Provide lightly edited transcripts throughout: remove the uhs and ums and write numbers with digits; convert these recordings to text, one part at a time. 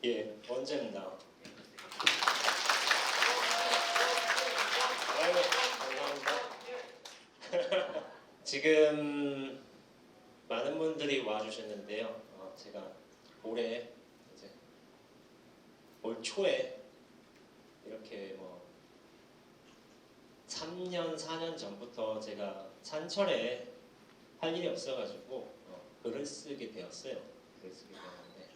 예, 원재입니다. 아이고, 감사합니다. 지금 많은 분들이 와주셨는데요. 제가 올해 이제 올 초에 이렇게 3년, 4년 전부터 제가 산철에 할 일이 없어가지고 글을 쓰게 되었어요. 글을 쓰게 되었는데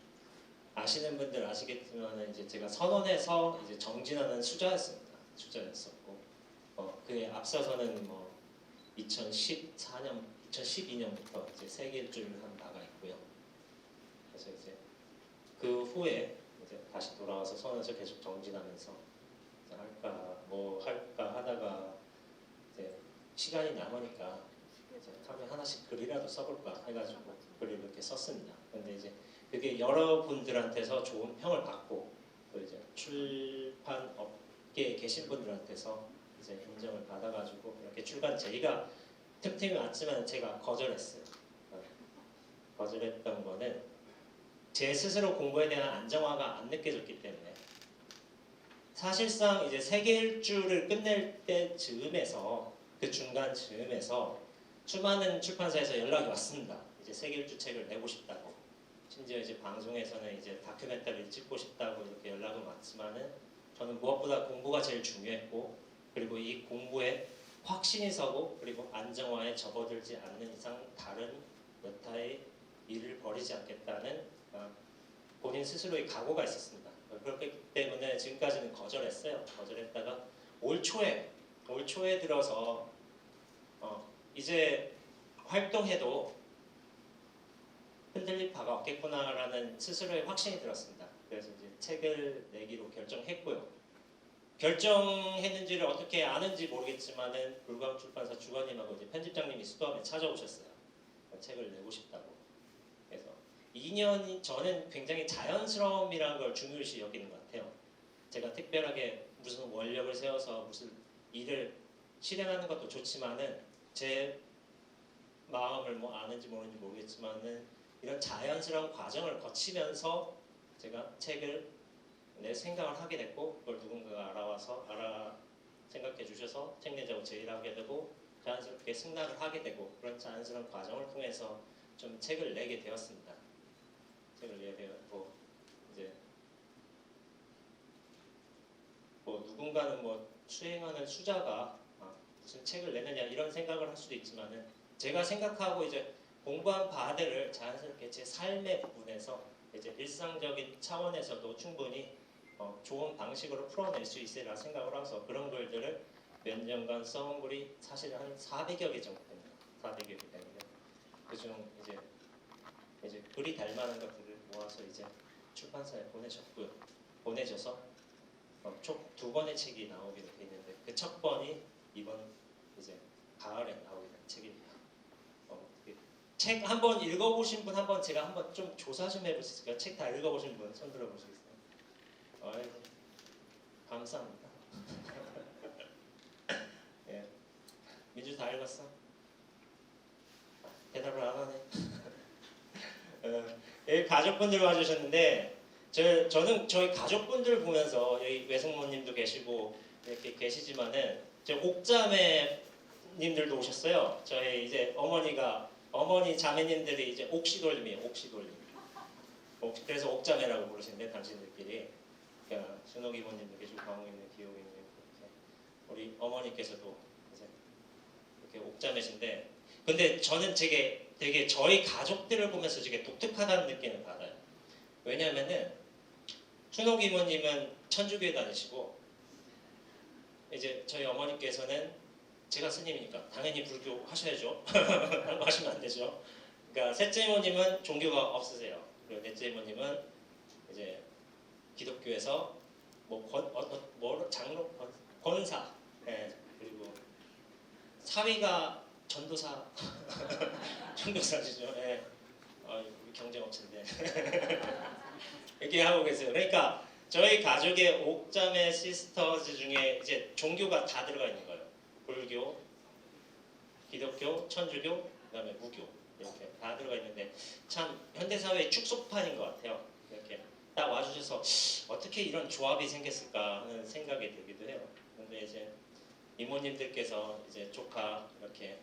아시는 분들 아시겠지만 이제 제가 선원에서 이제 정진하는 수자였습니다. 수자였었고 그에 앞서서는 2014년, 2012년부터 이제 세계 일주를 한 바가 있고요. 그래서 이제 그 후에 이제 다시 돌아와서 선원에서 계속 정진하면서 할까 하다가 이제 시간이 남으니까 이제 하루에 하나씩 글이라도 써볼까 해가지고 글을 이렇게 썼습니다. 근데 이제 그게 여러분들한테서 좋은 평을 받고 또 이제 출판 업계에 계신 분들한테서 이제 인정을 받아가지고 이렇게 출간 제의가 틈틈이 왔지만 제가 거절했어요. 거절했던 거는 제 스스로 공부에 대한 안정화가 안 느껴졌기 때문에 사실상 이제 세계 일주를 끝낼 때 즈음에서 그 중간 즈음에서 수많은 출판사에서 연락이 왔습니다. 이제 세계 일주 책을 내고 싶다고. 심지어 이제 방송에서는 이제 다큐멘터리를 찍고 싶다고 이렇게 연락은 왔지만은 저는 무엇보다 공부가 제일 중요했고 그리고 이 공부에 확신이 서고 그리고 안정화에 접어들지 않는 이상 다른 여타의 일을 벌이지 않겠다는 본인 스스로의 각오가 있었습니다. 그렇기 때문에 지금까지는 거절했어요. 거절했다가 올 초에 들어서 이제 활동해도 흔들릴 바가 없겠구나라는 스스로의 확신이 들었습니다. 그래서 이제 책을 내기로 결정했고요. 결정했는지를 어떻게 아는지 모르겠지만은 불광출판사 주관님하고 이제 편집장님이 수도원에 찾아오셨어요. 책을 내고 싶다고. 그래서 2년이 저는 굉장히 자연스러움이라는 걸 중요시 여기는 것 같아요. 제가 특별하게 무슨 원력을 세워서 무슨 일을 실행하는 것도 좋지만은 제 마음을 아는지 모르는지 모르겠지만은 이런 자연스러운 과정을 거치면서 제가 책을 내 생각을 하게 됐고 그걸 누군가가 생각해 주셔서 책 내자고 제의를 하게 되고 자연스럽게 승낙을 하게 되고 그런 자연스러운 과정을 통해서 좀 책을 내게 되었습니다. 책을 내게 되었고 이제 누군가는 수행하는 수자가 무슨 책을 내느냐 이런 생각을 할 수도 있지만은 제가 생각하고 이제 공부한 바들을 자연스럽게 제 삶의 부분에서 이제 일상적인 차원에서도 충분히 좋은 방식으로 풀어낼 수 있으리라 생각을 해서 그런 글들을 몇 년간 써온 글이 사실 한 400여 개 정도 됩니다. 400여 개 되는데 그중 이제 글이 달 만한 것들을 모아서 이제 출판사에 보내줘서 총 2권의 책이 나오기로 돼 있는데 그 첫 번이 이번 이제 가을에 나오게 된 책입니다. 책 한번 읽어보신 분 한번 제가 한번 좀 조사 좀 해볼 수 있을까요? 책 다 읽어보신 분 손 들어보시겠어요? 아이고 감사합니다. 예. 민주 다 읽었어? 대답을 안 하네. 여기 가족분들 와주셨는데 저는 저희 가족분들 보면서 여기 외숙모님도 계시고 이렇게 계시지만은 저 옥자매님들도 오셨어요. 저희 이제 어머니 자매님들이 이제 옥시돌림이에요. 옥시돌림. 그래서 옥자매라고 부르시는데 당신들끼리 그러니까 순옥 이모님도 계시고 광우님도 기호님도 우리 어머니께서도 이제 이렇게 옥자매신데 근데 저는 되게 저희 가족들을 보면서 되게 독특하다는 느낌을 받아요. 왜냐하면은 순옥 이모님은 천주교에 다니시고 이제 저희 어머니께서는 제가 스님이니까 당연히 불교 하셔야죠. 하시면 안 되죠. 그러니까 셋째 이모님은 종교가 없으세요. 그리고 넷째 이모님은 이제 기독교에서 장로 권사 그리고 사위가 전도사 전도사시죠. 우리 경쟁업체인데 이렇게 하고 계세요. 그러니까 저희 가족의 옥자매 시스터즈 중에 이제 종교가 다 들어가 있는 거예요. 불교, 기독교, 천주교, 그다음에 무교 이렇게 다 들어가 있는데 참 현대 사회의 축소판인 것 같아요. 이렇게 딱 와주셔서 어떻게 이런 조합이 생겼을까 하는 생각이 들기도 해요. 근데 이제 이모님들께서 이제 조카 이렇게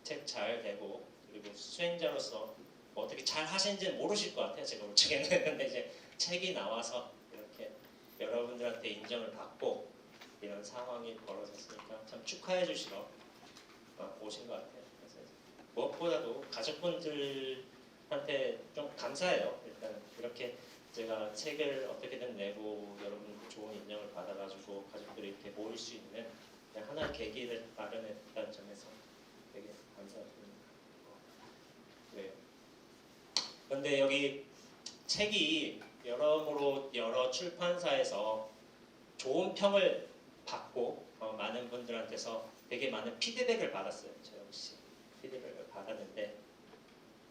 책 잘 되고 그리고 수행자로서 뭐 어떻게 잘 하시는지는 모르실 것 같아요. 제가 볼 적에는. 근데 이제 책이 나와서 이렇게 여러분들한테 인정을 받고 이런 상황이 벌어졌으니까 참 축하해 주시러 오신 것 같아요. 그래서 무엇보다도 가족분들한테 좀 감사해요. 일단 이렇게 제가 책을 어떻게든 내고 여러분들 좋은 인정을 받아가지고 가족들이 이렇게 모일 수 있는 하나의 계기를 마련했다는 점에서 되게 감사드립니다. 그래요. 그런데 여기 책이 여러모로 여러 출판사에서 좋은 평을 받고 많은 분들한테서 되게 많은 피드백을 받았어요. 저 역시 피드백을 받았는데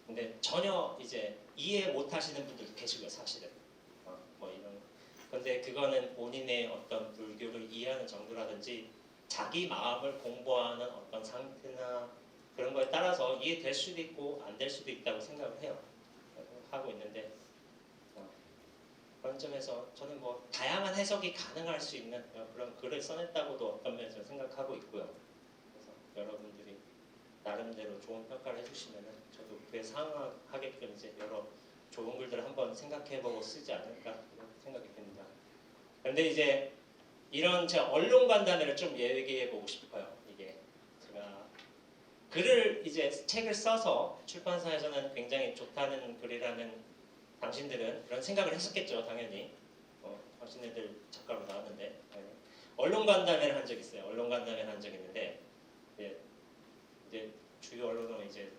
근데 전혀 이제 이해 못하시는 분들도 계시고요. 사실은 뭐 이런 근데 그거는 본인의 어떤 불교를 이해하는 정도라든지 자기 마음을 공부하는 어떤 상태나 그런 거에 따라서 이해될 수도 있고 안 될 수도 있다고 생각을 해요. 하고 있는데 그런 점에서 저는 뭐 다양한 해석이 가능할 수 있는 그런 글을 써냈다고도 어떤 면에서 생각하고 있고요. 그래서 여러분들이 나름대로 좋은 평가를 해주시면은 저도 그에 상응하게끔 이제 여러 좋은 글들을 한번 생각해보고 쓰지 않을까 이런 생각이 듭니다. 그런데 이제 이런 제 언론 간담회를 좀 얘기해보고 싶어요. 이게 제가 글을 이제 책을 써서 출판사에서는 굉장히 좋다는 글이라는 당신들은 그런 생각을 했었겠죠, 당연히. 당신네들 작가로 나왔는데 언론 간담회를 한 적 있어요. 언론 간담회를 한 적 있는데 이제 주요 언론은 이제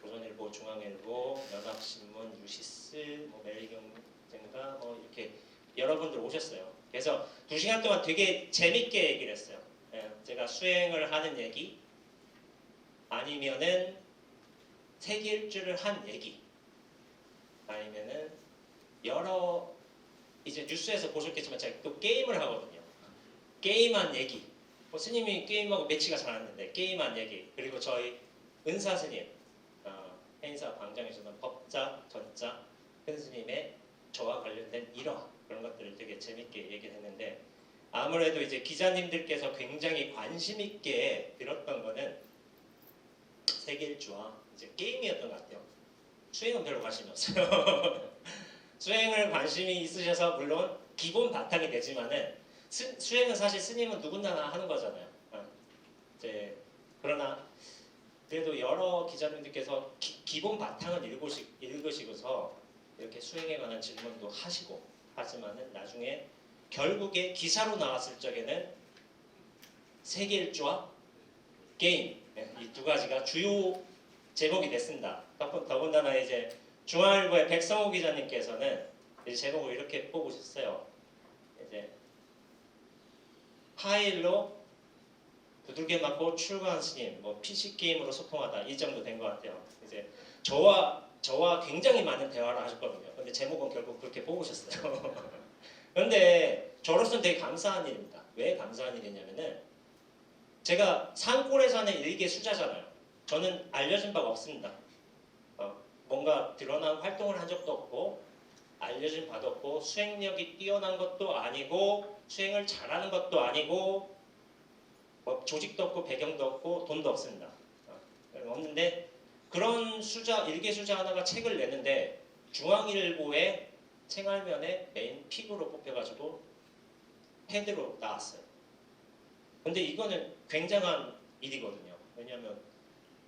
조선일보, 중앙일보, 연합신문, 유시스, 뭐 매일경제인가 뭐 이렇게 여러분들 오셨어요. 그래서 2시간 동안 되게 재밌게 얘기를 했어요. 제가 수행을 하는 얘기 아니면은 세계일주를 한 얘기 아니면은 여러 이제 뉴스에서 보셨겠지만 제가 또 게임을 하거든요. 게임한 얘기. 스님이 게임하고 매치가 잘 안 되는데 게임한 얘기. 그리고 저희 은사 스님, 행사 광장에서는 법자, 전자, 큰 스님의 저와 관련된 일화 그런 것들을 되게 재밌게 얘기를 했는데 아무래도 이제 기자님들께서 굉장히 관심 있게 들었던 거는 세계일주와 이제 게임이었던 것 같아요. 수행은 별로 관심이 없어요. 수행을 관심이 있으셔서 물론 기본 바탕이 되지만은 수행은 사실 스님은 누구나 하는 거잖아요. 이제 그러나 그래도 여러 기자님들께서 기본 바탕을 읽으시고서 이렇게 수행에 관한 질문도 하시고 하지만은 나중에 결국에 기사로 나왔을 적에는 세계일주와 게임 이 두 가지가 주요 제목이 됐습니다. 더군다나 이제 중앙일보의 백성호 기자님께서는 이제 제목을 이렇게 뽑으셨어요. 이제 파일로 두들겨 맞고 출가한 스님, 뭐 PC 게임으로 소통하다 이 정도 된 것 같아요. 이제 저와 굉장히 많은 대화를 하셨거든요. 근데 제목은 결국 그렇게 뽑으셨어요. 그런데 저로서는 되게 감사한 일입니다. 왜 감사한 일이냐면은 제가 산골에 사는 일개 수자잖아요. 저는 알려진 바가 없습니다. 뭔가 드러난 활동을 한 적도 없고 알려진 바도 없고 수행력이 뛰어난 것도 아니고 수행을 잘하는 것도 아니고 뭐 조직도 없고 배경도 없고 돈도 없습니다. 없는데 그런 일개 수자 하나가 책을 내는데 중앙일보의 생활면에 메인 픽으로 뽑혀가지고 헤드로 나왔어요. 근데 이거는 굉장한 일이거든요. 왜냐하면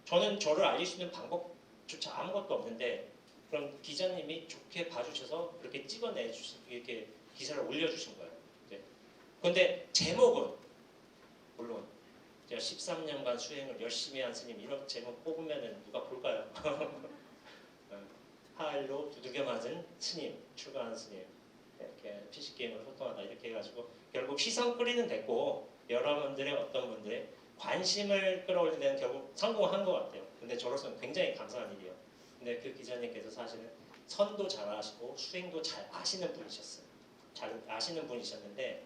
저는 저를 알릴 수 있는 방법조차 아무것도 없는데 그럼 기자님이 좋게 봐주셔서 그렇게 찍어내 주신 이렇게 기사를 올려주신 거예요. 그런데 제목은 물론 제가 13년간 수행을 열심히 한 스님 이런 제목 뽑으면은 누가 볼까요? 하일로 두들겨 맞은 스님, 출가한 스님 이렇게 PC 게임으로 소통하다 이렇게 해가지고 결국 시선 끌이는 됐고 여러분들의 어떤 분들의 관심을 끌어올리는 데는 결국 성공한 것 같아요. 근데 저로서는 굉장히 감사한 일이에요. 근데 그 기자님께서 사실은 선도 잘 하시고 수행도 잘 아시는 분이셨어요. 잘 아시는 분이셨는데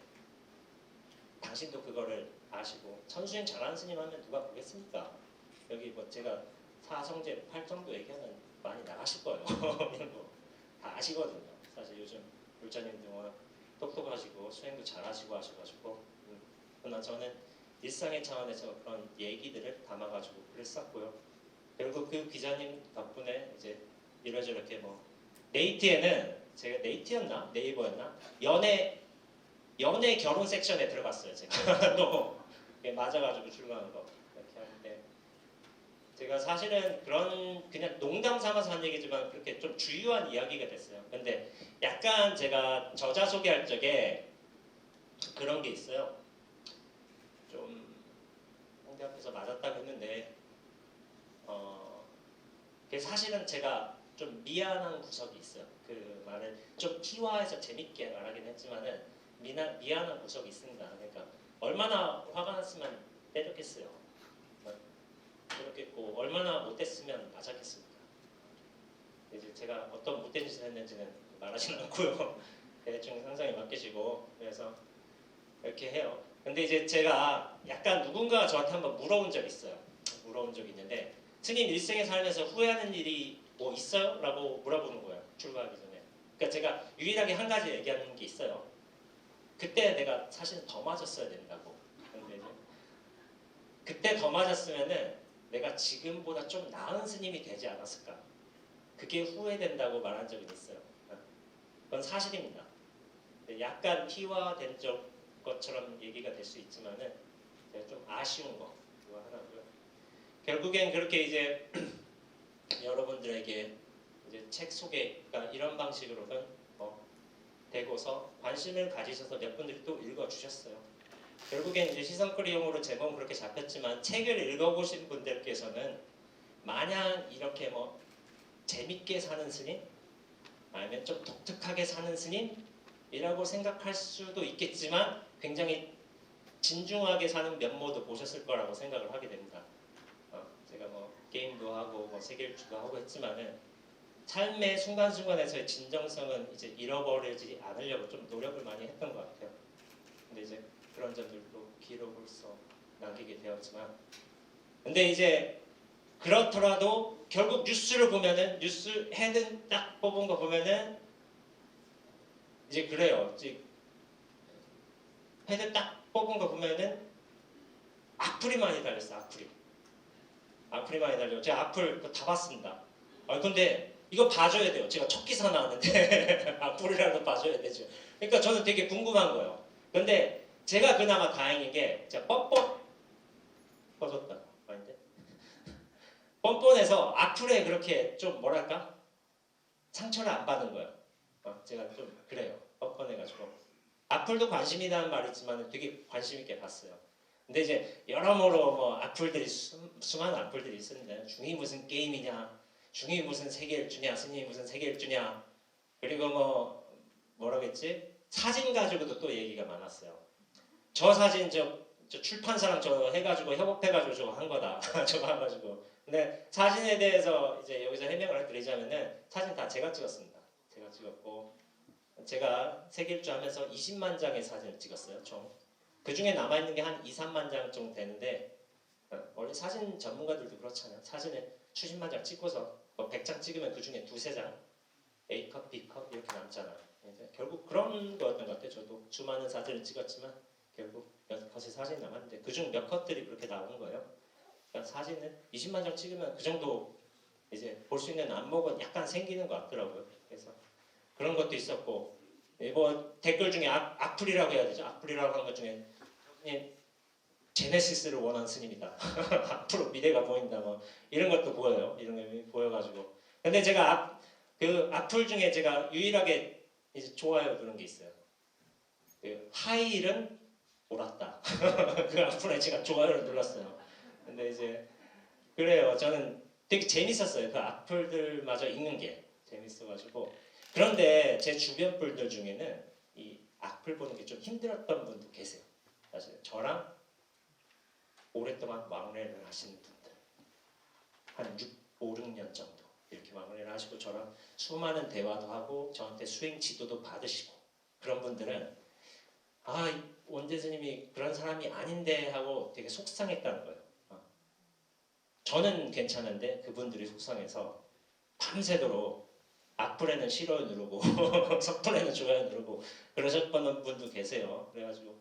당신도 그거를 아시고 선수행 잘하는 스님 하면 누가 보겠습니까? 여기 뭐 제가 사성제 8정도 얘기하면 많이 나가실 거예요. 이런 거 다 아시거든요. 사실 요즘 불자님도 워낙 똑똑하시고 수행도 잘하시고 하셔가지고 그러나 저는 일상의 차원에서 그런 얘기들을 담아가지고 글을 썼고요. 결국 그 기자님 덕분에 이제 이러저렇게 뭐 네이트에는 제가 네이트였나 네이버였나 연애 결혼 섹션에 들어갔어요. 제가 또 맞아가지고 출근한 거 이렇게 하는데 제가 사실은 그런 그냥 농담 삼아서 한 얘기지만 그렇게 좀 주요한 이야기가 됐어요. 근데 약간 제가 저자 소개할 적에 그런 게 있어요. 좀 홍대 앞에서 맞았다고 했는데 그게 사실은 제가 좀 미안한 구석이 있어요. 그 말을 좀 희화해서 재밌게 말하긴 했지만은 미안한 구석이 있습니다. 그러니까 얼마나 화가 났으면 때렸겠어요. 그렇겠고 얼마나 못했으면 맞았겠습니까. 이제 제가 어떤 못된 짓을 했는지는 말하지는 않고요. 대충 상상에 맡기시고 그래서 이렇게 해요. 근데 이제 제가 약간 누군가가 저한테 한번 물어본 적이 있어요. 물어본 적이 있는데 스님 일생에 살면서 후회하는 일이 뭐 있어요? 라고 물어보는 거예요. 출가하기 전에. 그러니까 제가 유일하게 한 가지 얘기하는 게 있어요. 그때 내가 사실 더 맞았어야 된다고. 근데 이제 그때 더 맞았으면은 내가 지금보다 좀 나은 스님이 되지 않았을까. 그게 후회된다고 말한 적이 있어요. 그건 사실입니다. 약간 희화된 것처럼 얘기가 될 수 있지만은 좀 아쉬운 거 그거 하나고요. 결국엔 그렇게 이제 여러분들에게 이제 책 소개가 이런 방식으로든 되고서 관심을 가지셔서 몇 분들이 또 읽어주셨어요. 결국엔 이제 시선거리용으로 제목은 그렇게 잡혔지만 책을 읽어보신 분들께서는 마냥 이렇게 뭐 재밌게 사는 스님 아니면 좀 독특하게 사는 스님이라고 생각할 수도 있겠지만 굉장히 진중하게 사는 면모도 보셨을 거라고 생각을 하게 됩니다. 제가 뭐 게임도 하고 뭐 세계일주도 하고 했지만은 삶의 순간순간에서의 진정성은 이제 잃어버리지 않으려고 좀 노력을 많이 했던 것 같아요. 근데 이제 그런 점들도 기록으로서 남기게 되었지만 근데 이제 그렇더라도 결국 뉴스를 보면은 뉴스 헤드 딱 뽑은 거 보면은 이제 그래요. 이제 헤드 딱 뽑은 거 보면은 악플이 많이 달렸어. 악플이 많이 달려. 제가 악플 다 봤습니다. 근데 이거 봐줘야 돼요. 제가 첫 기사 나왔는데 악플이라도 봐줘야 되죠. 그러니까 저는 되게 궁금한 거예요. 근데 제가 그나마 다행인 게 제가 뻔뻔 꺼졌다. 아닌데 뻔뻔해서 악플에 그렇게 좀 뭐랄까 상처를 안 받은 거예요. 제가 좀 그래요. 뻔뻔해가지고 악플도 관심이라는 말이지만 되게 관심 있게 봤어요. 근데 이제 여러모로 뭐 악플들이 수많은 악플들이 있었는데 중이 무슨 게임이냐, 중이 무슨 세계일주냐, 스님이 무슨 세계일주냐, 그리고 뭐라겠지 사진 가지고도 또 얘기가 많았어요. 저 사진 저 출판사랑 저 해가지고 협업해가지고 저거 한 거다. 저거 해가지고. 근데 사진에 대해서 이제 여기서 해명을 드리자면은 사진 다 제가 찍었습니다. 제가 찍었고 제가 세계일주 하면서 20만 장의 사진을 찍었어요. 총. 그 중에 남아있는 게 한 2, 3만 장 정도 되는데 원래 사진 전문가들도 그렇잖아요. 사진을 70만 장 찍고서 100장 찍으면 그 중에 두세 장 A컵, B컵 이렇게 남잖아요. 결국 그런 거였던 것 같아요. 저도 수많은 사진을 찍었지만 결국 몇 컷의 사진이 남았는데 그중 몇 컷들이 그렇게 나오는 거예요. 그러니까 사진은 20만 장 찍으면 그 정도 이제 볼 수 있는 안목은 약간 생기는 것 같더라고요. 그래서 그런 것도 있었고 뭐 댓글 중에 악플이라고 해야 되죠. 악플이라고 하는 것 중에 제네시스를 원한 스님이다. 앞으로 미래가 보인다. 뭐 이런 것도 보여요. 이런 게 보여가지고. 근데 제가 그 악플 중에 제가 유일하게 이제 좋아요 그런 게 있어요. 그 하이힐은 옳았다. 그 악플에 제가 좋아요를 눌렀어요. 근데 이제 그래요. 저는 되게 재밌었어요. 그 악플들마저 읽는 게 재밌어가지고. 그런데 제 주변 분들 중에는 이 악플 보는 게 좀 힘들었던 분도 계세요. 사실 저랑 오랫동안 왕래를 하시는 분들 한 5, 6년 정도 이렇게 왕래를 하시고 저랑 수많은 대화도 하고 저한테 수행 지도도 받으시고 그런 분들은 원재 스님이 그런 사람이 아닌데 하고 되게 속상했다는 거예요. 저는 괜찮은데 그분들이 속상해서 밤새도록 악플에는 싫어요 누르고 석플에는 좋아요 누르고 그러셨던 분도 계세요. 그래가지고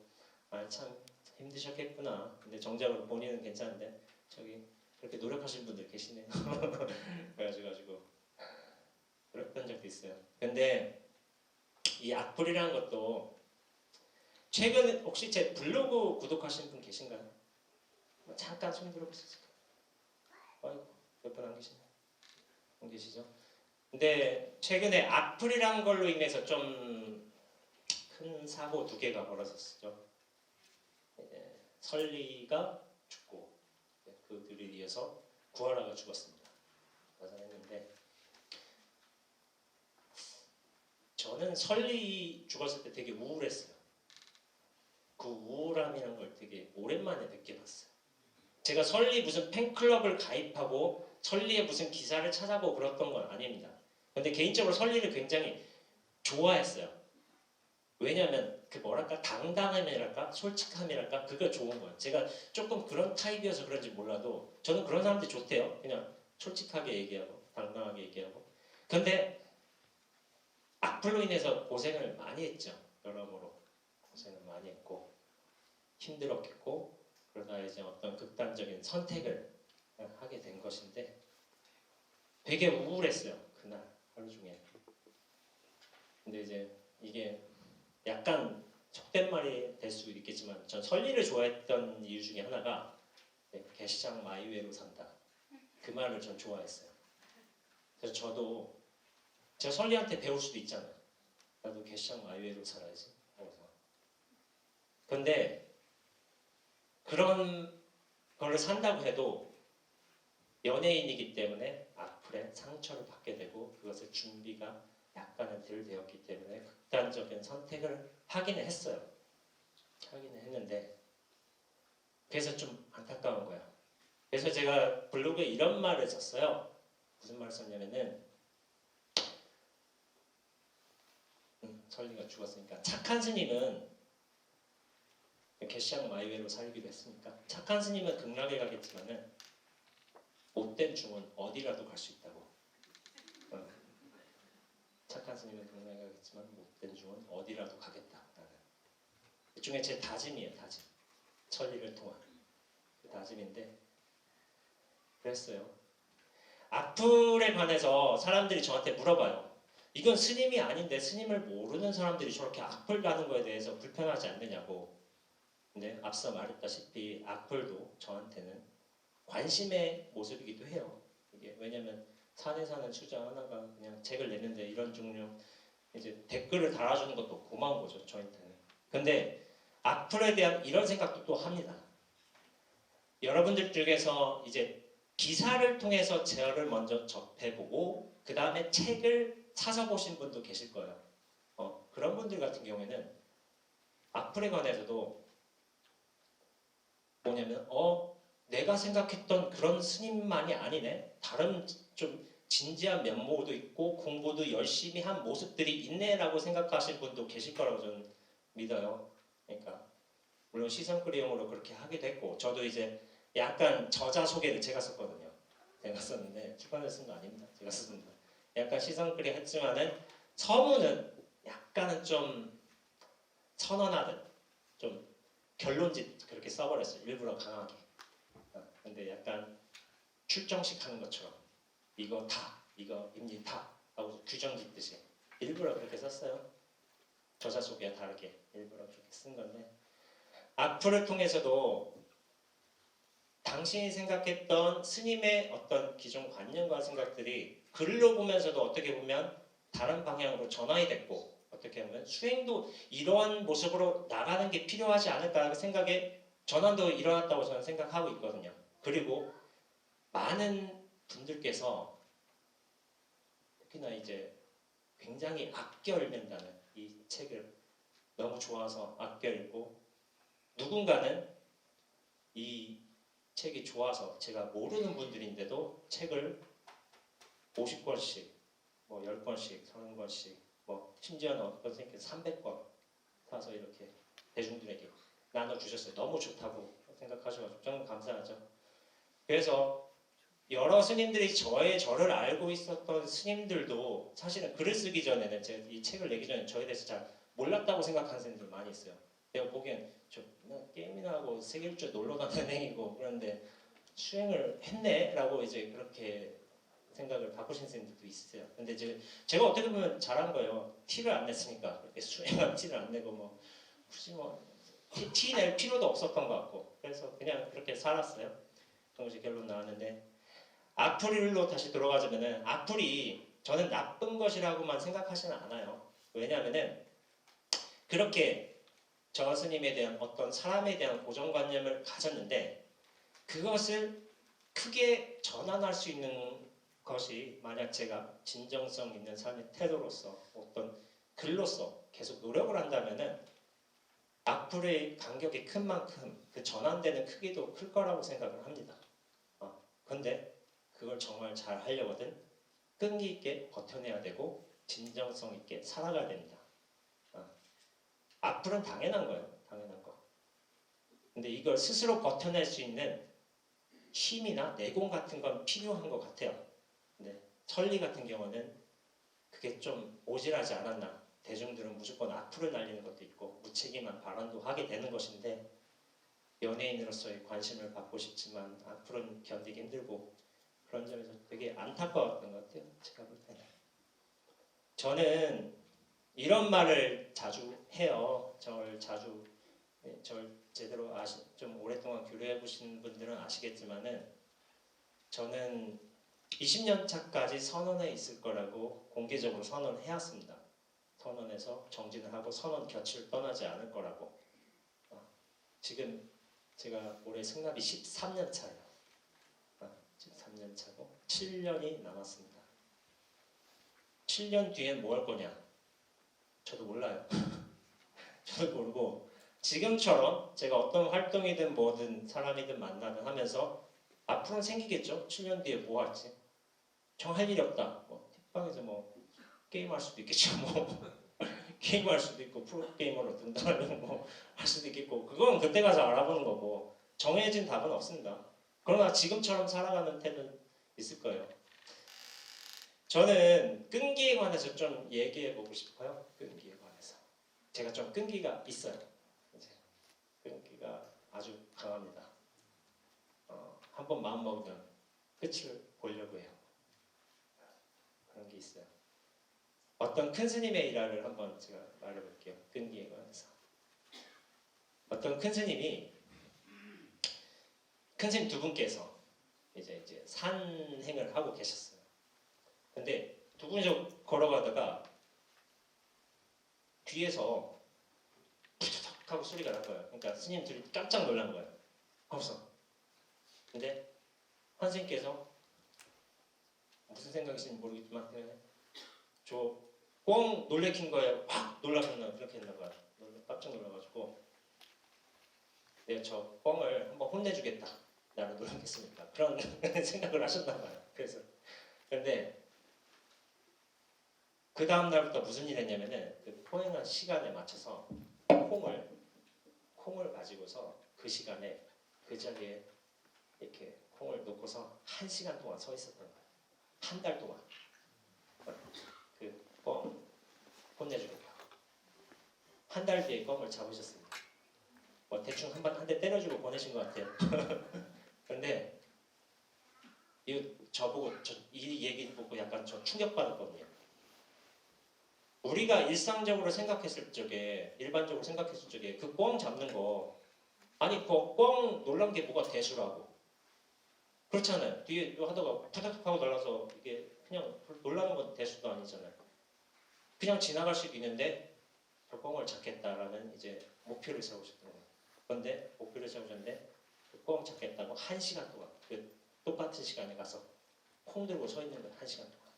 참 힘드셨겠구나. 근데 정작으로 본인은 괜찮은데 저기 그렇게 노력하시는 분들 계시네요. 그래가지고 그랬던 적도 있어요. 근데 이 악플이라는 것도 최근에 혹시 제 블로그 구독하신 분 계신가요? 잠깐 손 들어보세요. 아이고 몇 분 안 계시네. 안 계시죠? 근데 최근에 악플이라는 걸로 인해서 좀 큰 사고 두 개가 벌어졌었죠. 설리가 죽고 그들에 의해서 구하라가 죽었습니다. 가상했는데 저는 설리 죽었을 때 되게 우울했어요. 그 우울함이라는 걸 되게 오랜만에 느껴봤어요. 제가 설리 무슨 팬클럽을 가입하고 설리의 무슨 기사를 찾아보고 그랬던 건 아닙니다. 근데 개인적으로 설리를 굉장히 좋아했어요. 왜냐하면 그 뭐랄까 당당함이랄까 솔직함이랄까 그거 좋은 거예요. 제가 조금 그런 타입이어서 그런지 몰라도 저는 그런 사람들이 좋대요. 그냥 솔직하게 얘기하고 당당하게 얘기하고. 근데 악플로 인해서 고생을 많이 했죠. 여러모로 고생을 많이 했고 힘들었겠고 그러다 이제 어떤 극단적인 선택을 하게 된 것인데 되게 우울했어요. 그날 하루 종일. 근데 이제 이게 약간 속된 말이 될 수도 있겠지만 전 설리를 좋아했던 이유 중에 하나가 개시장 마이웨이로 산다. 그 말을 전 좋아했어요. 그래서 저도 제가 설리한테 배울 수도 있잖아요. 나도 개시장 마이웨이로 살아야지. 그래서 근데 그런 걸 산다고 해도 연예인이기 때문에 악플에 상처를 받게 되고 그것의 준비가 약간은 덜 되었기 때문에 극단적인 선택을 하기는 했어요. 하기는 했는데 그래서 좀 안타까운 거야. 그래서 제가 블로그에 이런 말을 썼어요. 무슨 말을 썼냐면은 설리가 죽었으니까 착한 스님은 개시장 마이웨이로 살기로 했으니까 착한 스님은 극락에 가겠지만은 못된 중은 어디라도 갈 수 있다고. 착한 스님은 극락에 가겠지만 못된 중은 어디라도 가겠다. 나는. 일종의 제 다짐이에요. 다짐. 설리를 통한 그 다짐인데 그랬어요. 악플에 관해서 사람들이 저한테 물어봐요. 이건 스님이 아닌데 스님을 모르는 사람들이 저렇게 악플 가는 거에 대해서 불편하지 않느냐고. 근데 앞서 말했다시피 악플도 저한테는 관심의 모습이기도 해요. 이게 왜냐면 산에 사는 수자 하나가 그냥 책을 내는데 이런 종류 이제 댓글을 달아주는 것도 고마운 거죠. 저한테는. 근데 악플에 대한 이런 생각도 또 합니다. 여러분들 중에서 이제 기사를 통해서 제어를 먼저 접해보고 그 다음에 책을 사서 보신 분도 계실 거예요. 그런 분들 같은 경우에는 악플에 관해서도 뭐냐면 내가 생각했던 그런 스님만이 아니네. 다른 좀 진지한 면모도 있고 공부도 열심히 한 모습들이 있네라고 생각하실 분도 계실 거라고 저는 믿어요. 그러니까 물론 시선크리용으로 그렇게 하기도 했고 저도 이제 약간 저자 소개를 제가 썼거든요. 제가 썼는데 출판에서 쓴 거 아닙니다. 제가 썼습니다. 약간 시선크리 했지만은 서문은 약간은 좀 선언하듯 좀 결론짓 그렇게 써버렸어요. 일부러 강하게. 근데 약간 출정식 하는 것처럼 이거 다, 이거 입니다 하고 규정 짓듯이 일부러 그렇게 썼어요. 저자 소개와 다르게 일부러 그렇게 쓴 건데 악플을 통해서도 당신이 생각했던 스님의 어떤 기존 관념과 생각들이 글로 보면서도 어떻게 보면 다른 방향으로 전환이 됐고 어떻게 보면 수행도 이러한 모습으로 나가는 게 필요하지 않을까라는 생각에 전환도 일어났다고 저는 생각하고 있거든요. 그리고 많은 분들께서 특히나 이제 굉장히 아껴 읽는다는 이 책을 너무 좋아서 아껴 읽고 누군가는 이 책이 좋아서 제가 모르는 분들인데도 책을 50권씩, 뭐 10권씩, 30권씩, 뭐 심지어는 어떤 선생님께서 300권 사서 이렇게 대중들에게 나눠주셨어요. 너무 좋다고 생각하셔가지고 저는 감사하죠. 그래서 여러 스님들이 저를 알고 있었던 스님들도 사실은 글을 쓰기 전에는 제가 이 책을 내기 전에 저에 대해서 잘 몰랐다고 생각하는 스님들 많이 있어요. 내가 보기엔 저 그냥 게임이나 하고 세계일주에 놀러 다니는 애이고 그런데 수행을 했네라고 이제 그렇게 생각을 바꾸신 스님들도 있으세요. 근데 이제 제가 어떻게 보면 잘한 거예요. 티를 안 냈으니까 그렇게 수행한 티를 안 내고 뭐 굳이 뭐 티 낼 필요도 없었던 것 같고 그래서 그냥 그렇게 살았어요. 그럼 이제 결론 나왔는데 악플로 다시 돌아가자면은 악플이 저는 나쁜 것이라고만 생각하지는 않아요. 왜냐하면은 그렇게 저 스님에 대한 어떤 사람에 대한 고정관념을 가졌는데 그것을 크게 전환할 수 있는 것이 만약 제가 진정성 있는 삶의 태도로서 어떤 글로서 계속 노력을 한다면은 악플의 간격이 큰 만큼 그 전환되는 크기도 클 거라고 생각을 합니다. 근데 그걸 정말 잘 하려거든 끈기 있게 버텨내야 되고 진정성 있게 살아가야 됩니다. 악플은 당연한 거예요. 당연한 거. 근데 이걸 스스로 버텨낼 수 있는 힘이나 내공 같은 건 필요한 것 같아요. 근데 천리 같은 경우는 그게 좀 오질하지 않았나. 대중들은 무조건 악플을 날리는 것도 있고 무책임한 발언도 하게 되는 것인데 연예인으로서의 관심을 받고 싶지만 악플은 견디기 힘들고 그런 점에서 되게 안타까웠던 것 같아요. 제가 볼 때는. 저는 이런 말을 자주 해요. 저를 제대로 좀 오랫동안 교류해 보신 분들은 아시겠지만은 저는 20년 차까지 선언에 있을 거라고 공개적으로 선언해왔습니다. 선언해서 정진을 하고 선언 곁을 떠나지 않을 거라고. 지금 제가 올해 승납이 13년 차예요. 13년 차고 7년이 남았습니다. 7년 뒤엔 뭐 할 거냐? 저도 몰라요. 저도 모르고 지금처럼 제가 어떤 활동이든 뭐든 사람이든 만나든 하면서 앞으로는 생기겠죠. 7년 뒤에 뭐 할지. 정할 일이 없다. 뭐 틱방에서 뭐 게임할 수도 있겠죠. 뭐 게임할 수도 있고 프로게이머로 든다면 뭐 할 수도 있겠고 그건 그때 가서 알아보는 거고 정해진 답은 없습니다. 그러나 지금처럼 살아가는 태는 있을 거예요. 저는 끈기에 관해서 좀 얘기해 보고 싶어요. 끈기에 관해서. 제가 좀 끈기가 있어요. 이제 끈기가 아주 강합니다. 한번 마음 먹으면 끝을 보려고 해요. 그런 게 있어요. 어떤 큰 스님의 일화를 한번 제가 말해볼게요. 끈기에 관해서. 어떤 큰 스님이 큰 스님 두 분께서 이제 산행을 하고 계셨어요. 근데 두 분이서 걸어가다가 뒤에서 푸드덕 하고 소리가 난 거예요. 그러니까 스님 둘이 깜짝 놀란 거예요. 없어. 근데 한 스님께서 무슨 생각이신지 모르겠지만 그냥 저 놀래킨 거예요. 확 놀라셨나 그렇게 했나 봐요. 깜짝 놀라가지고 내가 저 뻥을 한번 혼내주겠다. 나를 놀라겠습니까? 그런 생각을 하셨나 봐요. 그래서 그런데 그 다음 날부터 무슨 일을 했냐면은 그 포행한 시간에 맞춰서 콩을 가지고서 그 시간에 그 자리에 이렇게 콩을 놓고서 1시간 동안 서 있었던 거예요. 한 달 동안 그 뻥 혼내주겠다. 한 달 뒤에 껌을 잡으셨습니다. 뭐 대충 한 대 때려주고 보내신 것 같아요. 그런데 저보고 이 얘기 보고 약간 저 충격받았거든요. 우리가 일상적으로 생각했을 적에 일반적으로 생각했을 적에 그 꽝 잡는 거 아니 그 꽝 놀란 게 뭐가 대수라고 그렇잖아요. 뒤에 하다가 푸닥 하고 날라서 이게 그냥 놀라는 건 대수도 아니잖아요. 그냥 지나갈 수도 있는데 저 꽝을 잡겠다라는 이제 목표를 세우셨던 거예요. 그런데 목표를 세우셨는데 그 꽝 잡겠다고 1시간 동안 그 똑같은 시간에 가서 콩 들고 서 있는 거예요. 1시간 동안.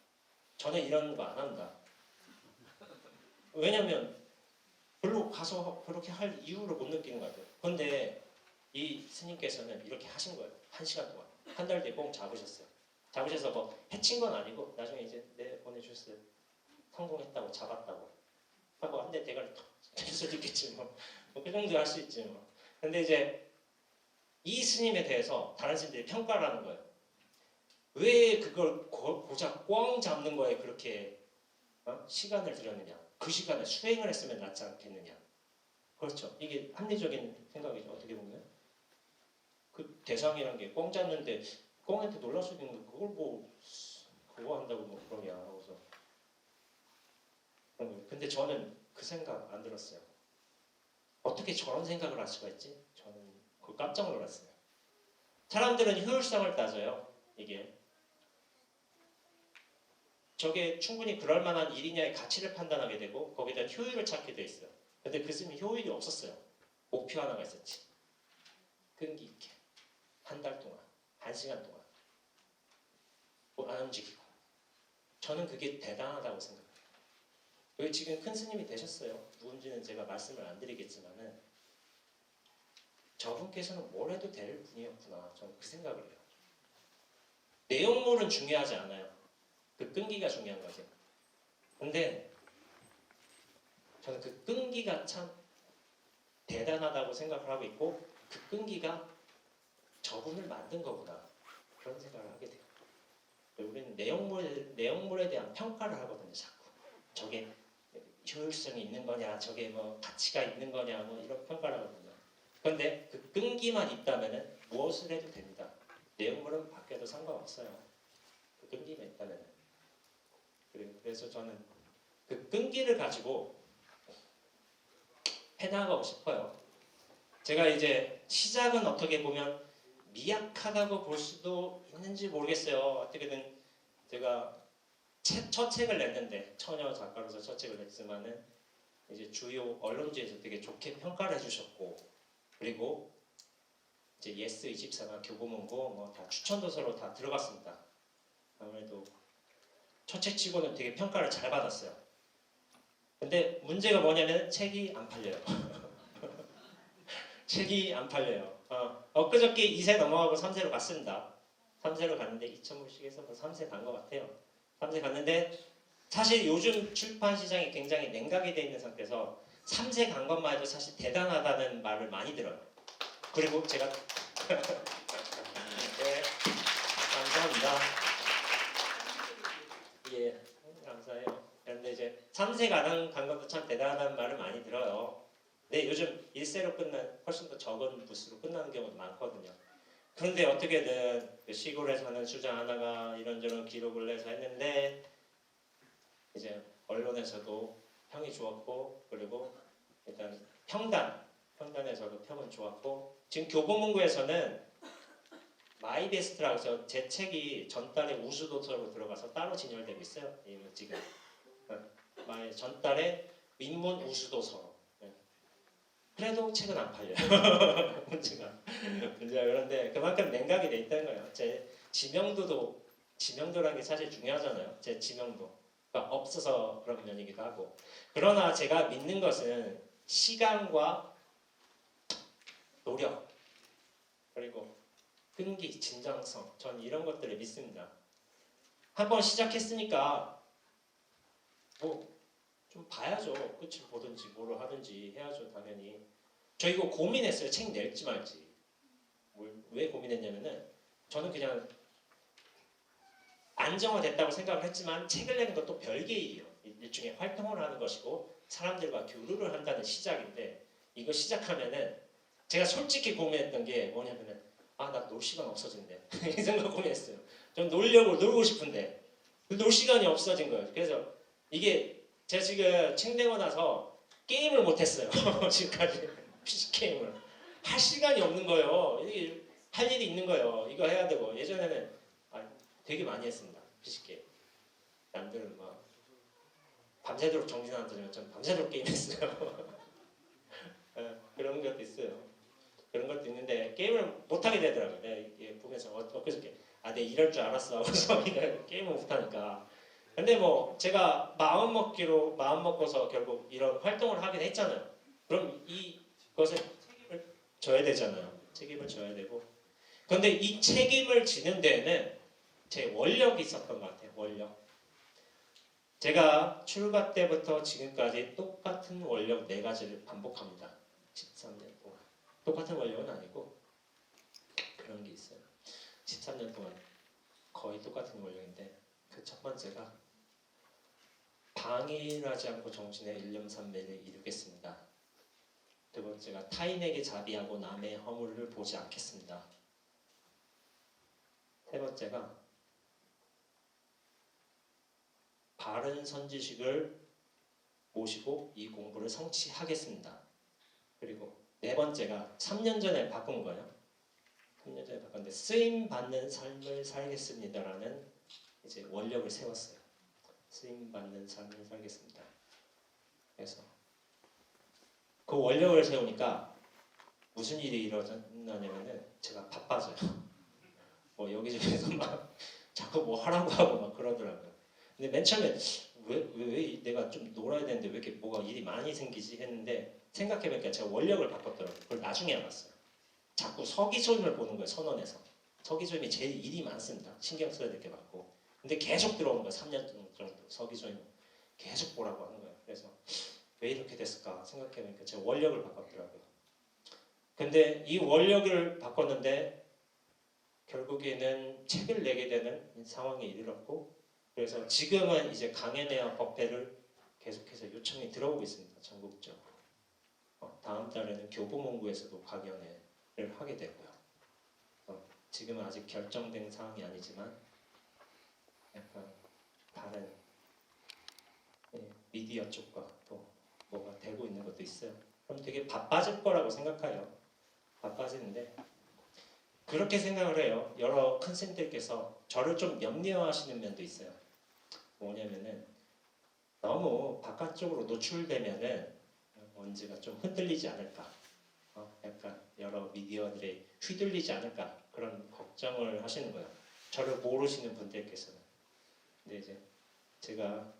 저는 이런 거 안 한다. 왜냐면 별로 가서 그렇게 할 이유를 못 느끼는 것 같아요. 그런데 이 스님께서는 이렇게 하신 거예요. 1시간 동안. 한 달 뒤에 뽕 잡으셨어요. 잡으셔서 뭐 해친 건 아니고 나중에 이제 보내주셨어요. 성공했다고 잡았다고 하고 한 대 대가리 톡 칠 수도 있겠지 뭐. 그 정도 할 수 있지 뭐. 근데 이제 이 스님에 대해서 다른 스님들이 평가를 하는 거예요. 왜 그걸 고작 꽝 잡는 거에 그렇게 시간을 들였느냐? 그 시간에 수행을 했으면 낫지 않겠느냐? 그렇죠. 이게 합리적인 생각이죠. 어떻게 보면 그 대상이란 게 꽝 잡는데 꽝한테 놀랄 수도 있는 거 그걸 뭐 그거 한다고 뭐 그러냐 하고서 근데 저는 그 생각 안 들었어요. 어떻게 저런 생각을 할 수가 있지? 저는 그거 깜짝 놀랐어요. 사람들은 효율성을 따져요. 이게 저게 충분히 그럴 만한 일이냐의 가치를 판단하게 되고 거기에 대한 효율을 찾게 돼 있어요. 근데 그 씀이 효율이 없었어요. 목표 하나가 있었지. 끈기 있게 한 달 동안, 1시간 동안 뭐 안 움직이고 저는 그게 대단하다고 생각해요. 여기 지금 큰 스님이 되셨어요. 누군지는 제가 말씀을 안 드리겠지만은 저분께서는 뭘 해도 될 분이었구나. 저는 그 생각을 해요. 내용물은 중요하지 않아요. 그 끈기가 중요한 거죠. 근데 저는 그 끈기가 참 대단하다고 생각을 하고 있고 그 끈기가 저분을 만든 거구나. 그런 생각을 하게 돼요. 우리는 내용물에 대한 평가를 하거든요. 자꾸. 저게 효율성이 있는 거냐, 저게 뭐 가치가 있는 거냐, 뭐 이런 평가를 하거든요. 그런데 그 끈기만 있다면은 무엇을 해도 됩니다. 내용물은 바뀌어도 상관없어요. 그 끈기만 있다면은. 그래서 저는 그 끈기를 가지고 해나가고 싶어요. 제가 이제 시작은 어떻게 보면 미약하다고 볼 수도 있는지 모르겠어요. 어떻게든 제가 첫 책을 냈는데 처녀 작가로서 첫 책을 냈지만은 이제 주요 언론지에서 되게 좋게 평가를 해주셨고 그리고 이제 예스24나 교보문고 뭐 다 추천 도서로 다 들어갔습니다. 아무래도 첫 책 치고는 되게 평가를 잘 받았어요. 근데 문제가 뭐냐면 책이 안 팔려요. 책이 안 팔려요. 엊그저께 2세 넘어가고 3세로 갔습니다. 3세로 갔는데 2,000불씩해서 3세 간 것 같아요. 3세 갔는데 사실 요즘 출판 시장이 굉장히 냉각이 돼 있는 상태에서 3세 간 것만 해도 사실 대단하다는 말을 많이 들어요. 그리고 제가 네, 감사합니다. 예, 감사해요. 그런데 이제 3세 간 것도 참 대단하다는 말을 많이 들어요. 근데 요즘 1세로 끝난 훨씬 더 적은 부수로 끝나는 경우도 많거든요. 그런데 어떻게든 그 시골에 사는 주장 하나가 이런저런 기록을 내서 했는데 이제 언론에서도 평이 좋았고 그리고 일단 평단에서도 평은 좋았고 지금 교보문고에서는 마이베스트라고 해서 제 책이 전달에 우수도서로 들어가서 따로 진열되고 있어요. 지금 전달에 윗문 우수도서로. 그래도 책은 안 팔려요. 문제가 그런데 그만큼 냉각이 돼 있다는 거예요. 제 지명도라는 게 사실 중요하잖아요. 제 지명도가 없어서 그런 면이기도 하고. 그러나 제가 믿는 것은 시간과 노력 그리고 끈기, 진정성 전 이런 것들을 믿습니다. 한번 시작했으니까 뭐 좀 봐야죠. 끝을 보든지 뭐를 하든지 해야죠. 당연히. 저 이거 고민했어요. 책 낼지 말지. 왜 고민했냐면은 저는 그냥 안정화됐다고 생각을 했지만 책을 내는 것도 별개의 일이에요. 일종의 활동을 하는 것이고 사람들과 교류를 한다는 시작인데 이거 시작하면은 제가 솔직히 고민했던 게 뭐냐면은 나 놀 시간 없어진대. 이 생각 고민했어요. 전 놀고 싶은데 놀 시간이 없어진 거예요. 그래서 이게 제가 지금 책 내고 나서 게임을 못했어요. 지금까지 PC 게임을 할 시간이 없는 거예요. 이게 할 일이 있는 거예요. 이거 해야 되고 예전에는 되게 많이 했습니다. PC 게임. 남들은 막 밤새도록 정신 안 차리면 전 밤새도록 게임했어요. 그런 것도 있어요. 그런 것도 있는데 게임을 못 하게 되더라고요. 내가 보면서 엊그저께 내가 이럴 줄 알았어. 그래서 게임을 못 하니까. 근데 뭐 제가 마음 먹고서 결국 이런 활동을 하긴 했잖아요. 그럼 이것에 책임을 져야 되잖아요. 책임을 져야 되고. 그런데 이 책임을 지는 데에는 제 원력이 있었던 것 같아요. 원력. 제가 출가 때부터 지금까지 똑같은 원력 4가지를 반복합니다. 13년 동안. 똑같은 원력은 아니고 그런 게 있어요. 13년 동안 거의 똑같은 원령인데 그 첫 번째가 방일하지 않고 정신의 일념삼매를 이루겠습니다. 두 번째가 타인에게 자비하고 남의 허물을 보지 않겠습니다. 세 번째가 바른 선지식을 모시고 이 공부를 성취하겠습니다. 그리고 네 번째가 3년 전에 바꾼 거예요. 3년 전에 바꿨는데 쓰임 받는 삶을 살겠습니다라는 이제 원력을 세웠어요. 쓰임 받는 삶을 살겠습니다. 그래서 그 원력을 세우니까 무슨 일이 일어나냐면은 제가 바빠져요. 뭐 여기저기서 막 자꾸 뭐 하라고 하고 막 그러더라고요. 근데 맨 처음에 왜 내가 좀 놀아야 되는데 왜 이렇게 뭐가 일이 많이 생기지 했는데 생각해보니까 제가 원력을 바꿨더라고요. 그걸 나중에 알았어요. 자꾸 서기소임을 보는 거예요. 선언에서. 서기소임이 제일 일이 많습니다. 신경 써야 될 게 많고. 근데 계속 들어오는 거예요. 3년 정도 서기소임 계속 보라고 하는 거예요. 그래서 왜 이렇게 됐을까 생각해보니까 제가 원력을 바꿨더라고요. 근데 이 원력을 바꿨는데 결국에는 책을 내게 되는 상황에 이르렀고 그래서 지금은 이제 강연회와 법회를 계속해서 요청이 들어오고 있습니다. 전국적으로. 다음 달에는 교보문고에서도 강연회를 하게 되고요. 지금은 아직 결정된 사항이 아니지만 약간 다른 미디어 쪽과 또 뭐가 되고 있는 것도 있어요. 그럼 되게 바빠질 거라고 생각해요. 바빠지는데 그렇게 생각을 해요. 여러 큰 스님들께서 저를 좀 염려하시는 면도 있어요. 뭐냐면은 너무 바깥쪽으로 노출되면은 언제가 좀 흔들리지 않을까, 약간 여러 미디어들에 휘둘리지 않을까 그런 걱정을 하시는 거예요. 저를 모르시는 분들께서는. 근데 이제 제가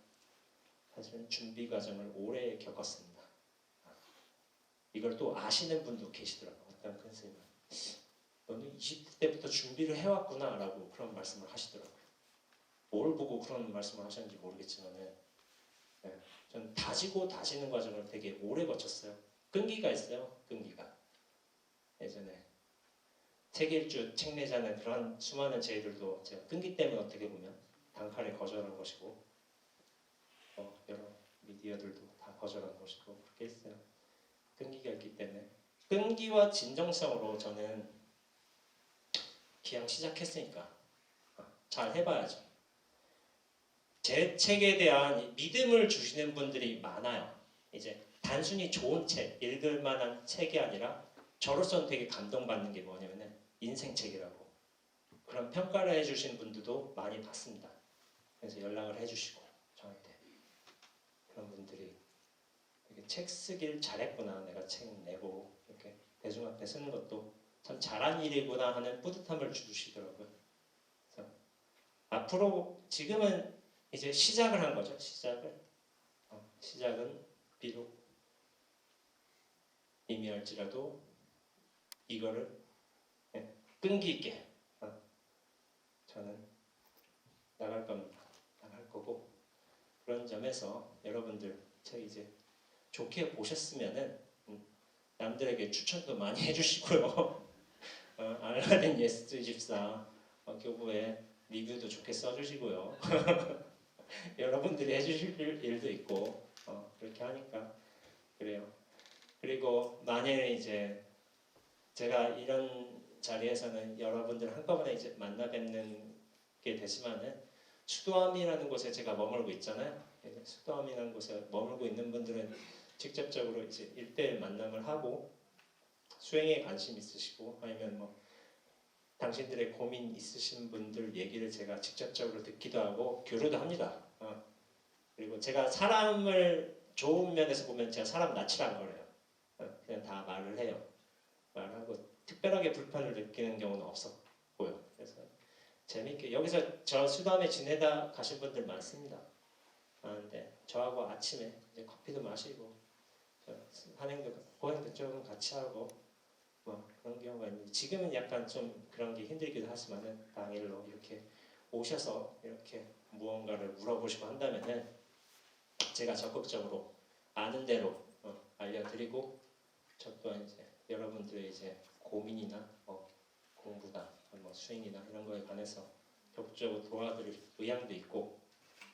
사실은 준비 과정을 오래 겪었습니다. 이걸 또 아시는 분도 계시더라고요. 어떤 큰 스님은 너는 20대 때부터 준비를 해왔구나 라고 그런 말씀을 하시더라고요. 뭘 보고 그런 말씀을 하셨는지 모르겠지만은 저는 다지고 다지는 과정을 되게 오래 거쳤어요. 끈기가 있어요. 끈기가. 예전에 세계일주 책 내자는 그런 수많은 제의들도 제가 끈기 때문에 어떻게 보면 단칼에 거절한 것이고 여러 미디어들도 다 거절한 것이고 그렇게 했어요. 끈기가 있기 때문에 끈기와 진정성으로 저는 기왕 시작했으니까 잘 해봐야죠. 제 책에 대한 믿음을 주시는 분들이 많아요. 이제 단순히 좋은 책, 읽을 만한 책이 아니라 저로서는 되게 감동받는 게 뭐냐면은 인생책이라고 그런 평가를 해주신 분들도 많이 봤습니다. 그래서 연락을 해주시고 저한테 그런 분들이 되게 책 쓰길 잘했구나, 내가 책 내고 이렇게 대중 앞에 쓰는 것도 참 잘한 일이구나 하는 뿌듯함을 주시더라고요. 그래서 앞으로 지금은 이제 시작을 한 거죠. 시작은 비록 미미할지라도 이거를 끈기 있게 저는 나갈 겁니다. 나갈 거고 그런 점에서 여러분들 저 이제 좋게 보셨으면은 남들에게 추천도 많이 해주시고요. 알라딘 예스24 교부에 리뷰도 좋게 써주시고요. 여러분들이 해주실 일도 있고 그렇게 하니까 그래요. 그리고 만약에 이제 제가 이런 자리에서는 여러분들 한꺼번에 이제 만나 뵙는 게 되지만은 수도암이라는 곳에 제가 머물고 있잖아요. 수도암이라는 곳에 머물고 있는 분들은 직접적으로 이제 1대1 만남을 하고 수행에 관심 있으시고 아니면 뭐 당신들의 고민 있으신 분들 얘기를 제가 직접적으로 듣기도 하고 교류도 합니다. 그리고 제가 사람을 좋은 면에서 보면 제가 사람 낯을 안 가려요. 그냥 다 말을 해요. 말하고 특별하게 불편을 느끼는 경우는 없었고요. 그래서 재밌게 여기서 저 수담에 지내다 가신 분들 많습니다. 근데 저하고 아침에 이제 커피도 마시고 한행도 고행도 조금 같이 하고 뭐 그런 경우가 있는데 지금은 약간 좀 그런 게 힘들기도 하지만은 당일로 이렇게 오셔서 이렇게 무언가를 물어보시고 한다면은 제가 적극적으로 아는 대로 알려드리고 저 또한 이제 여러분들의 이제 고민이나 공부나 수행이나 이런 거에 관해서 적극적으로 도와드릴 의향도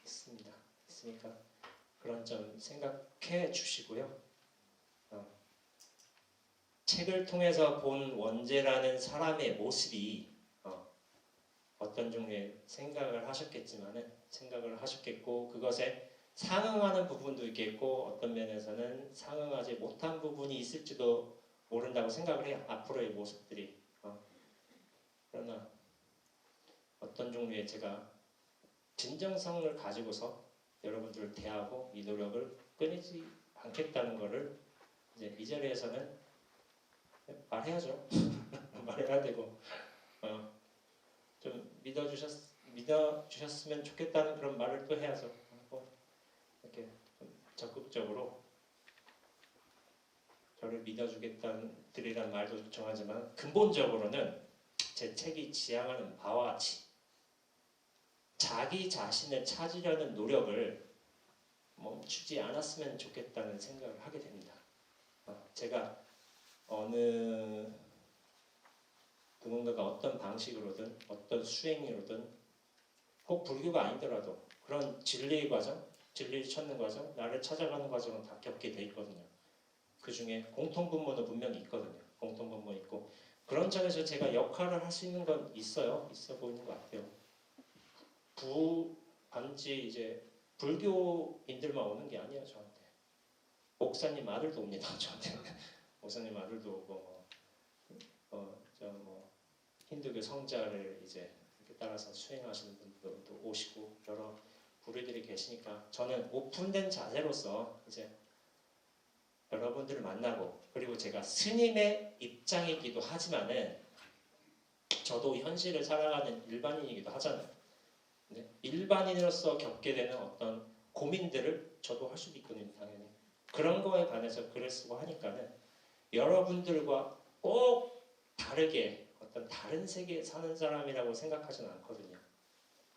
있으니까 그런 점 생각해 주시고요. 책을 통해서 본 원재라는 사람의 모습이 어떤 종류의 생각을 하셨겠고 그것에 상응하는 부분도 있겠고 어떤 면에서는 상응하지 못한 부분이 있을지도 모른다고 생각을 해요. 앞으로의 모습들이. 그러나 어떤 종류의 제가 진정성을 가지고서 여러분들을 대하고 이 노력을 끊이지 않겠다는 것을 이제 이 자리에서는 말해야죠. 말해야 되고 좀 믿어주셨으면 좋겠다는 그런 말을 또 해야죠. 이렇게 좀 적극적으로 저를 믿어주겠다는 드리라는 말도 정하지만 근본적으로는 제 책이 지향하는 바와 같이 자기 자신을 찾으려는 노력을 멈추지 않았으면 좋겠다는 생각을 하게 됩니다. 제가 어느 누군가가 어떤 방식으로든 어떤 수행으로든 꼭 불교가 아니더라도 그런 진리의 과정, 진리를 찾는 과정, 나를 찾아가는 과정은 다 겪게 돼 있거든요. 그 중에 공통분모는 분명히 있거든요. 공통분모 있고 그런 점에서 제가 역할을 할 수 있는 건 있어 보이는 것 같아요. 단지 이제 불교인들만 오는 게 아니에요 저한테. 목사님 아들도 옵니다 저한테. 목사님 아들도 오고 힌두교 성자를 이제 이렇게 따라서 수행하시는 분들도 오시고 여러 부류들이 계시니까 저는 오픈된 자세로서 이제 여러분들을 만나고 그리고 제가 스님의 입장이기도 하지만은 저도 현실을 살아가는 일반인이기도 하잖아요. 근데 일반인으로서 겪게 되는 어떤 고민들을 저도 할 수도 있거든요, 당연히. 그런 거에 관해서 글을 쓰고 하니까는 여러분들과 꼭 다르게 어떤 다른 세계에 사는 사람이라고 생각하지는 않거든요.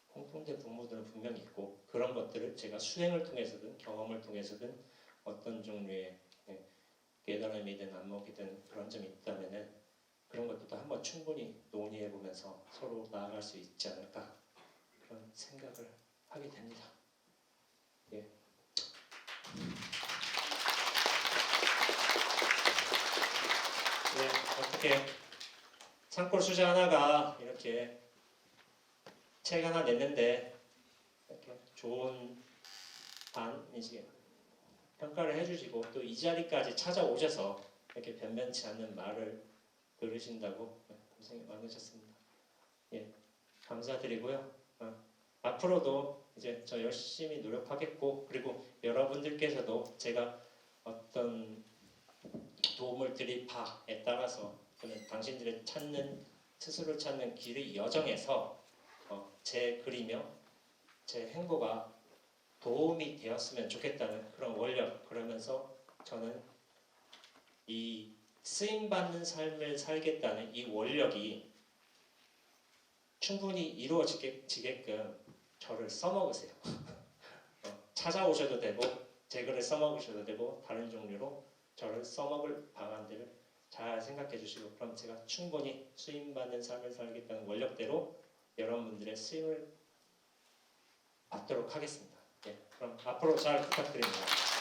공통된 분모들은 분명히 있고 그런 것들을 제가 수행을 통해서든 경험을 통해서든 어떤 종류의 깨달음이든 안목이든 그런 점이 있다면은 그런 것들도 한번 충분히 논의해 보면서 서로 나아갈 수 있지 않을까 그런 생각을 하게 됩니다. 예. 어떻게 산골 수자 하나가 이렇게 책 하나 냈는데 이렇게 좋은 이제 평가를 해주시고 또 이 자리까지 찾아오셔서 이렇게 변변치 않는 말을 들으신다고 고생이 많으셨습니다. 예, 감사드리고요. 앞으로도 이제 저 열심히 노력하겠고 그리고 여러분들께서도 제가 어떤 도움을 드릴 바에 따라서 또는 당신들의 스스로 찾는 길의 여정에서 제 글이며 제 행보가 도움이 되었으면 좋겠다는 그런 원력 그러면서 저는 이 쓰임받는 삶을 살겠다는 이 원력이 충분히 이루어지게끔 저를 써먹으세요. 찾아오셔도 되고 제 글을 써먹으셔도 되고 다른 종류로 저를 써먹을 방안들을 잘 생각해 주시고 그럼 제가 충분히 쓰임받는 삶을 살겠다는 원력대로 여러분들의 쓰임을 받도록 하겠습니다. 그럼 앞으로 잘 부탁드립니다.